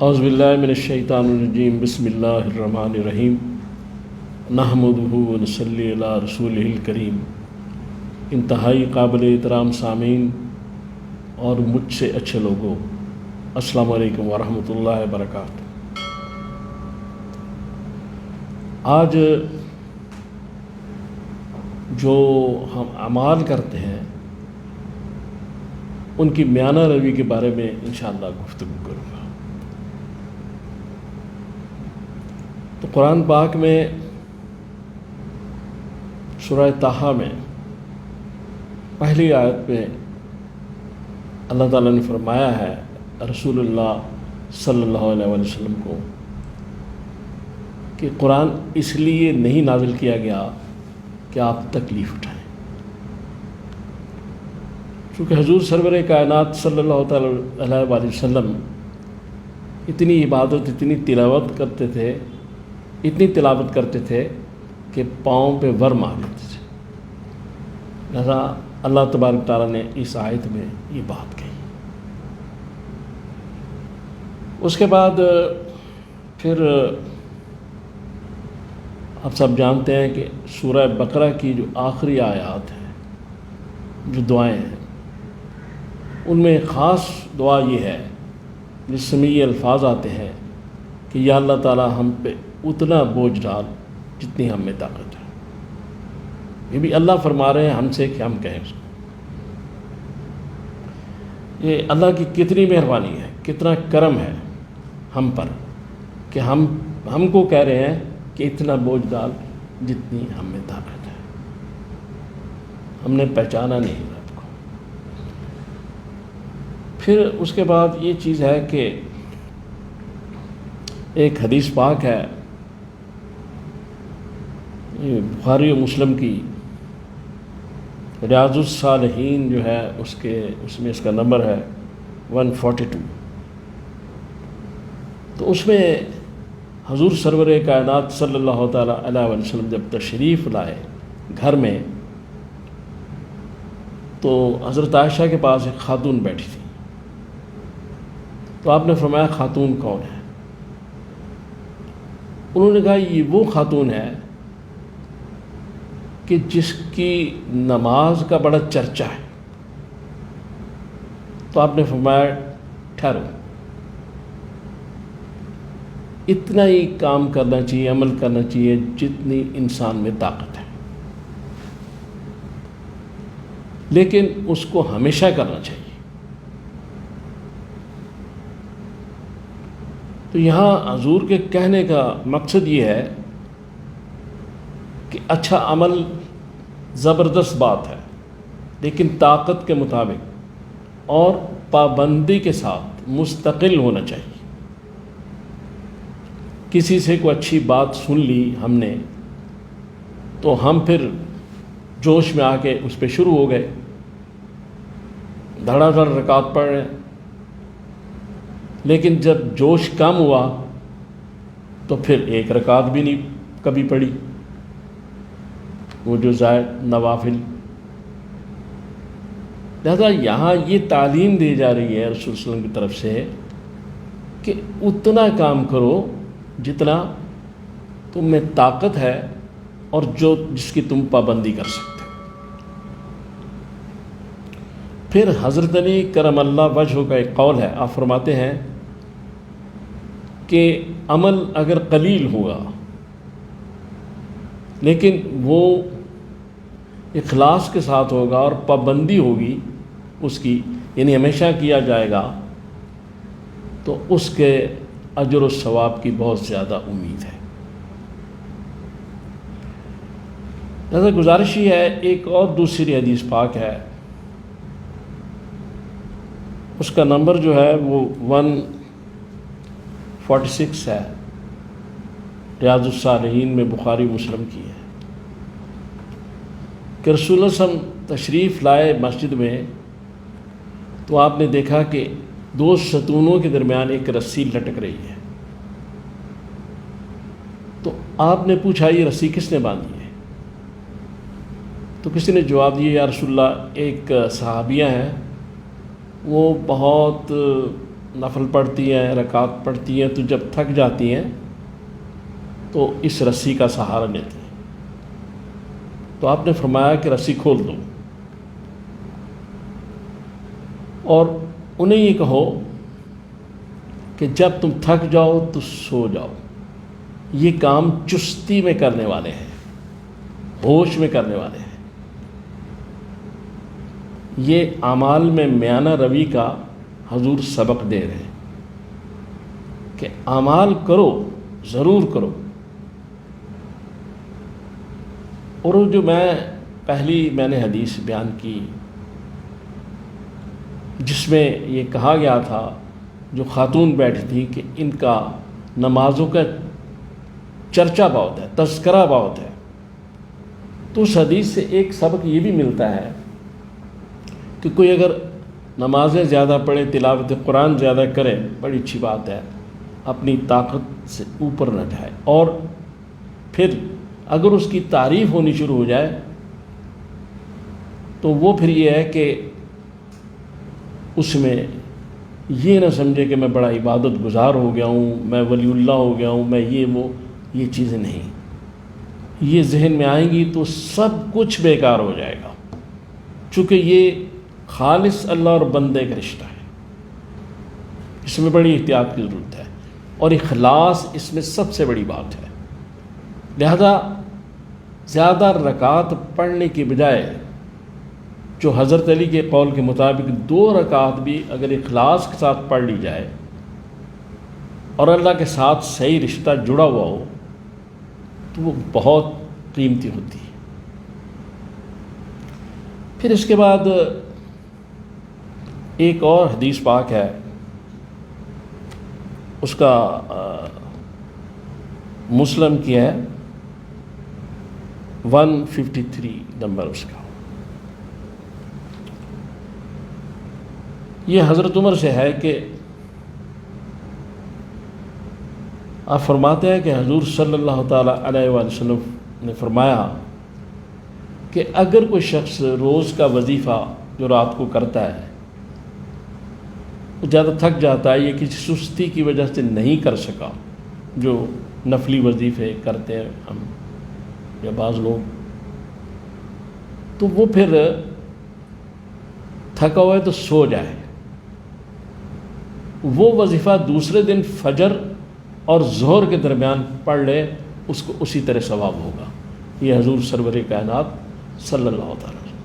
اعوذ باللہ من الشیطان الرجیم بسم اللہ الرحمن الرحیم نحمدہ ونصلی علی رسولہ الکریم۔ انتہائی قابل احترام سامعین اور مجھ سے اچھے لوگوں، السلام علیکم ورحمۃ اللہ وبرکاتہ۔ آج جو ہم اعمال کرتے ہیں ان کی میانہ روی کے بارے میں انشاءاللہ گفتگو کروں گا۔ تو قرآن پاک میں سورہ طٰہٰ میں پہلی آیت میں اللہ تعالیٰ نے فرمایا ہے رسول اللہ صلی اللہ علیہ وسلم کو کہ قرآن اس لیے نہیں نازل کیا گیا کہ آپ تکلیف اٹھائیں، چونکہ حضور سرور کائنات صلی اللہ تعالیٰ علیہ وآلہ وسلم اتنی عبادت، اتنی تلاوت کرتے تھے کہ پاؤں پہ ورم آ جاتے تھے۔ لہذا اللہ تبارک تعالیٰ نے اس آیت میں یہ بات کہی۔ اس کے بعد پھر آپ سب جانتے ہیں کہ سورہ بقرہ کی جو آخری آیات ہیں، جو دعائیں ہیں، ان میں خاص دعا یہ ہے جس میں یہ الفاظ آتے ہیں کہ یا اللہ تعالیٰ ہم پہ اتنا بوجھ ڈال جتنی ہم میں طاقت ہے۔ یہ بھی اللہ فرما رہے ہیں ہم سے کہ ہم کہیں اس کو۔ یہ اللہ کی کتنی مہربانی ہے، کتنا کرم ہے ہم پر کہ ہم کو کہہ رہے ہیں کہ اتنا بوجھ ڈال جتنی ہم میں طاقت ہے۔ ہم نے پہچانا نہیں رب کو۔ پھر اس کے بعد یہ چیز ہے کہ ایک حدیث پاک ہے بخاری و مسلم کی، ریاض الصالحین جو ہے اس میں اس کا نمبر ہے 142۔ تو اس میں حضور سرور کائنات صلی اللہ تعالیٰ علیہ وسلم جب تشریف لائے گھر میں، تو حضرت عائشہ کے پاس ایک خاتون بیٹھی تھی۔ تو آپ نے فرمایا خاتون کون ہے؟ انہوں نے کہا یہ وہ خاتون ہے کہ جس کی نماز کا بڑا چرچا ہے۔ تو آپ نے فرمایا ٹھہرو، اتنا ہی کام کرنا چاہیے، عمل کرنا چاہیے جتنی انسان میں طاقت ہے، لیکن اس کو ہمیشہ کرنا چاہیے۔ تو یہاں حضور کے کہنے کا مقصد یہ ہے کہ اچھا عمل زبردست بات ہے، لیکن طاقت کے مطابق اور پابندی کے ساتھ مستقل ہونا چاہیے۔ کسی سے کوئی اچھی بات سن لی ہم نے تو ہم پھر جوش میں آ کے اس پہ شروع ہو گئے، دھڑا دھڑ رکعت پڑھ رہے ہیں، لیکن جب جوش کم ہوا تو پھر ایک رکعت بھی نہیں کبھی پڑھی، وہ جو زائد نوافل۔ لہذا یہاں یہ تعلیم دی جا رہی ہے رسول صلی اللہ علیہ وسلم کی طرف سے کہ اتنا کام کرو جتنا تم میں طاقت ہے اور جس کی تم پابندی کر سکتے۔ پھر حضرت علی کرم اللہ وجہ کا ایک قول ہے، آپ فرماتے ہیں کہ عمل اگر قلیل ہوگا لیکن وہ اخلاص کے ساتھ ہوگا اور پابندی ہوگی اس کی، یعنی ہمیشہ کیا جائے گا، تو اس کے اجر و ثواب کی بہت زیادہ امید ہے۔ لہذا گزارش ہی ہے، ایک اور دوسری حدیث پاک ہے، اس کا نمبر جو ہے وہ 146 ہے، ریاض الصالحین میں بخاری مسلم کی ہے، کہ رسول اللہ صلی اللہ علیہ وسلم تشریف لائے مسجد میں تو آپ نے دیکھا کہ دو ستونوں کے درمیان ایک رسی لٹک رہی ہے۔ تو آپ نے پوچھا یہ رسی کس نے باندھی ہے؟ تو کسی نے جواب دیا یا رسول اللہ ایک صحابیہ ہیں، وہ بہت نفل پڑھتی ہیں، رکعت پڑھتی ہیں، تو جب تھک جاتی ہیں تو اس رسی کا سہارا لیتی ہیں۔ تو آپ نے فرمایا کہ رسی کھول دو اور انہیں یہ کہو کہ جب تم تھک جاؤ تو سو جاؤ۔ یہ کام چستی میں کرنے والے ہیں، ہوش میں کرنے والے ہیں۔ یہ اعمال میں میانہ روی کا حضور سبق دے رہے ہیں کہ اعمال کرو، ضرور کرو۔ اور جو میں نے حدیث بیان کی جس میں یہ کہا گیا تھا، جو خاتون بیٹھی تھی کہ ان کا نمازوں کا چرچا بہت ہے، تذکرہ بہت ہے، تو اس حدیث سے ایک سبق یہ بھی ملتا ہے کہ کوئی اگر نمازیں زیادہ پڑھے، تلاوت قرآن زیادہ کرے، بڑی اچھی بات ہے، اپنی طاقت سے اوپر نہ جائے۔ اور پھر اگر اس کی تعریف ہونی شروع ہو جائے تو وہ پھر یہ ہے کہ اس میں یہ نہ سمجھے کہ میں بڑا عبادت گزار ہو گیا ہوں، میں ولی اللہ ہو گیا ہوں، میں یہ چیزیں نہیں، یہ ذہن میں آئیں گی تو سب کچھ بیکار ہو جائے گا، چونکہ یہ خالص اللہ اور بندے کا رشتہ ہے، اس میں بڑی احتیاط کی ضرورت ہے، اور اخلاص اس میں سب سے بڑی بات ہے۔ لہذا زیادہ رکعات پڑھنے کی بجائے جو حضرت علی کے قول کے مطابق 2 رکعات بھی اگر اخلاص کے ساتھ پڑھ لی جائے اور اللہ کے ساتھ صحیح رشتہ جڑا ہوا ہو تو وہ بہت قیمتی ہوتی ہے۔ پھر اس کے بعد ایک اور حدیث پاک ہے، اس کا مسلم کی ہے، 153 نمبر اس کا۔ یہ حضرت عمر سے ہے کہ آپ فرماتے ہیں کہ حضور صلی اللہ تعالیٰ علیہ وآلہ وسلم نے فرمایا کہ اگر کوئی شخص روز کا وظیفہ جو رات کو کرتا ہے وہ زیادہ تھک جاتا ہے، یہ کسی سستی کی وجہ سے نہیں کر سکا، جو نفلی وظیفے کرتے ہیں ہم یا بعض لوگ، تو وہ پھر تھکا ہوا ہے تو سو جائے، وہ وظیفہ دوسرے دن فجر اور ظہر کے درمیان پڑھ لے، اس کو اسی طرح ثواب ہوگا۔ یہ حضور سرور کائنات صلی اللہ تعالی وسلم،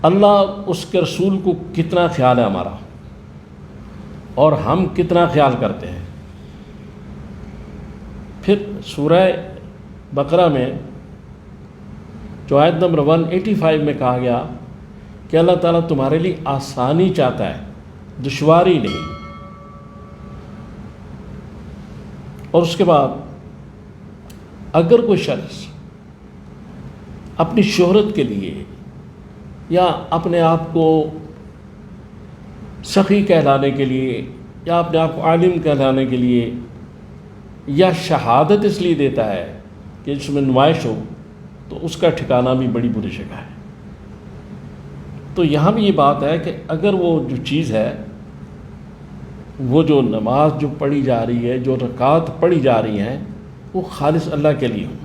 اللہ اس کے رسول کو کتنا خیال ہے ہمارا، اور ہم کتنا خیال کرتے ہیں۔ پھر سورہ بقرہ میں جو آیت نمبر 185 میں کہا گیا کہ اللہ تعالیٰ تمہارے لیے آسانی چاہتا ہے، دشواری نہیں۔ اور اس کے بعد اگر کوئی شخص اپنی شہرت کے لیے یا اپنے آپ کو سخی کہلانے کے لیے یا اپنے آپ کو عالم کہلانے کے لیے یا شہادت اس لیے دیتا ہے کہ اس میں نمائش ہو، تو اس کا ٹھکانہ بھی بڑی بری جگہ ہے۔ تو یہاں بھی یہ بات ہے کہ اگر وہ جو چیز ہے، وہ جو نماز جو پڑھی جا رہی ہے، جو رکعات پڑھی جا رہی ہیں، وہ خالص اللہ کے لیے ہو،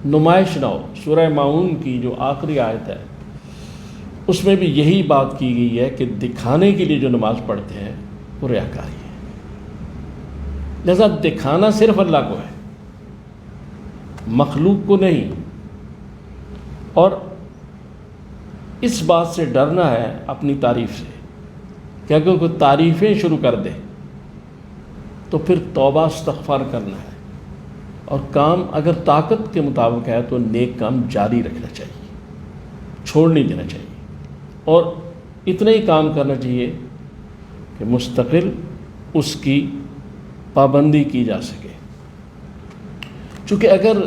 نمائش نہ ہو۔ سورہ ماعون کی جو آخری آیت ہے اس میں بھی یہی بات کی گئی ہے کہ دکھانے کے لیے جو نماز پڑھتے ہیں وہ ریاکاری ہے، لہذا دکھانا صرف اللہ کو ہے، مخلوق کو نہیں۔ اور اس بات سے ڈرنا ہے اپنی تعریف سے کہ اگر کوئی تعریفیں شروع کر دے تو پھر توبہ استغفار کرنا ہے، اور کام اگر طاقت کے مطابق ہے تو نیک کام جاری رکھنا چاہیے، چھوڑ نہیں دینا چاہیے، اور اتنا ہی کام کرنا چاہیے کہ مستقل اس کی پابندی کی جا سکے۔ چونکہ اگر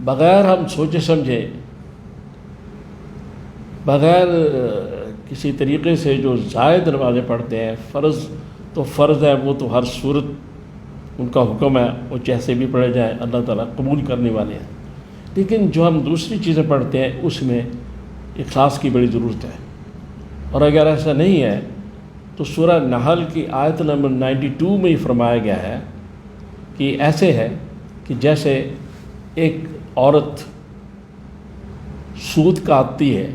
بغیر ہم سوچے سمجھے، بغیر کسی طریقے سے جو زائد نمازیں پڑھتے ہیں، فرض تو فرض ہے، وہ تو ہر صورت ان کا حکم ہے، وہ جیسے بھی پڑھے جائیں اللہ تعالیٰ قبول کرنے والے ہیں، لیکن جو ہم دوسری چیزیں پڑھتے ہیں اس میں اخلاص کی بڑی ضرورت ہے۔ اور اگر ایسا نہیں ہے تو سورہ نحل کی آیت نمبر 92 میں ہی فرمایا گیا ہے کہ ایسے ہے کہ جیسے ایک عورت سود کاٹتی ہے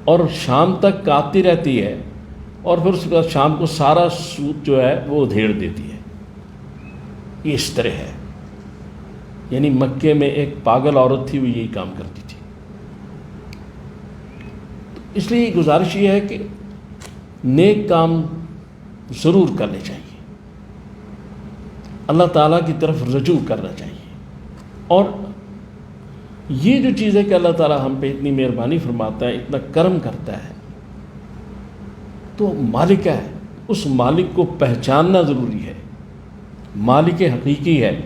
اور شام تک کاٹتی رہتی ہے اور پھر اس کے بعد شام کو سارا سود جو ہے وہ ادھیڑ دیتی ہے، یہ اس طرح ہے۔ یعنی مکے میں ایک پاگل عورت تھی، وہ یہی کام کرتی تھی۔ اس لیے گزارش یہ ہے کہ نیک کام ضرور کرنے چاہیے، اللہ تعالیٰ کی طرف رجوع کرنا چاہیے۔ اور یہ جو چیز ہے کہ اللہ تعالیٰ ہم پہ اتنی مہربانی فرماتا ہے، اتنا کرم کرتا ہے، تو مالک ہے، اس مالک کو پہچاننا ضروری ہے۔ مالک حقیقی ہے،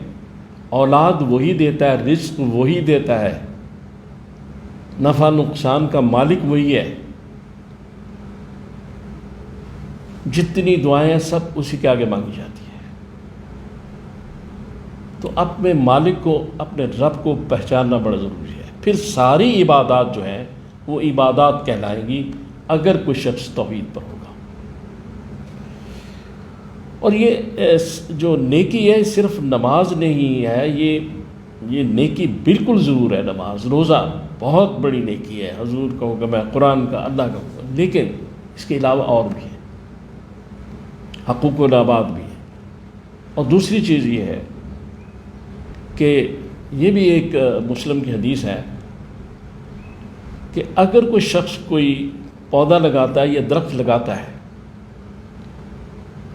اولاد وہی دیتا ہے، رزق وہی دیتا ہے، نفع نقصان کا مالک وہی ہے۔ جتنی دعائیں سب اسی کے آگے مانگی جاتی ہیں۔ تو اپنے مالک کو، اپنے رب کو پہچاننا بڑا ضروری ہے۔ پھر ساری عبادات جو ہیں وہ عبادات کہلائیں گی اگر کوئی شخص توحید پر ہوگا۔ اور یہ جو نیکی ہے صرف نماز نہیں ہے، یہ نیکی بالکل ضرور ہے۔ نماز، روزہ بہت بڑی نیکی ہے، حضور کا حکم ہے، قرآن کا، اللہ کا حکم، لیکن اس کے علاوہ اور بھی ہے، حقوق العباد بھی ہے۔ اور دوسری چیز یہ ہے کہ یہ بھی ایک مسلم کی حدیث ہے کہ اگر کوئی شخص کوئی پودا لگاتا ہے یا درخت لگاتا ہے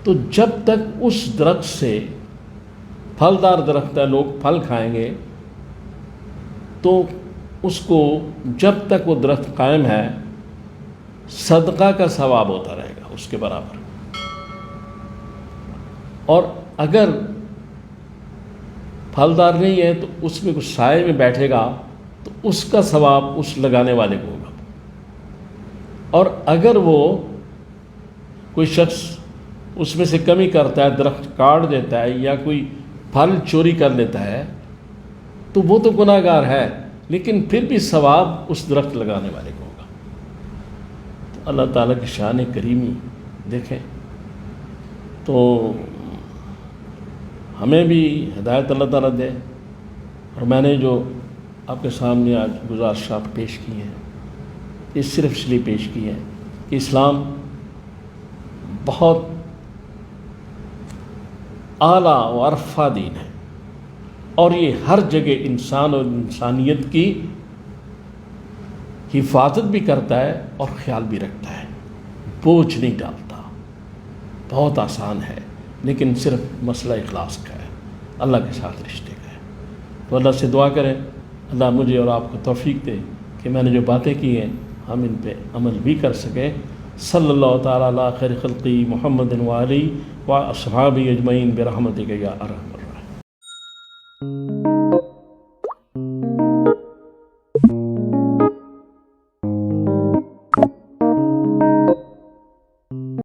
تو جب تک اس درخت سے، پھلدار درخت ہے، لوگ پھل کھائیں گے، تو اس کو جب تک وہ درخت قائم ہے صدقہ کا ثواب ہوتا رہے گا اس کے برابر۔ اور اگر پھلدار نہیں ہے تو اس میں کچھ سائے میں بیٹھے گا تو اس کا ثواب اس لگانے والے کو ہوگا۔ اور اگر وہ کوئی شخص اس میں سے کمی کرتا ہے، درخت کاٹ دیتا ہے یا کوئی پھل چوری کر لیتا ہے تو وہ تو گناہ گار ہے، لیکن پھر بھی ثواب اس درخت لگانے والے کو ہوگا۔ تو اللہ تعالیٰ کی شان کریمی دیکھیں۔ تو ہمیں بھی ہدایت اللہ تعالیٰ دے۔ اور میں نے جو آپ کے سامنے آج گزارشات پیش کی ہیں، یہ صرف اس لیے پیش کی ہے کہ اسلام بہت اعلیٰ و عرفہ دین ہے، اور یہ ہر جگہ انسان اور انسانیت کی حفاظت بھی کرتا ہے اور خیال بھی رکھتا ہے، بوجھ نہیں ڈالتا۔ بہت آسان ہے، لیکن صرف مسئلہ اخلاص کا ہے، اللہ کے ساتھ رشتے کا ہے۔ تو اللہ سے دعا کریں اللہ مجھے اور آپ کو توفیق دے کہ میں نے جو باتیں کی ہیں ہم ان پہ عمل بھی کر سکیں۔ صلی اللہ تعالیٰ علی خیر خلقی محمد و آلہ و اصحابہ اجمعین برحمتک یا ارحم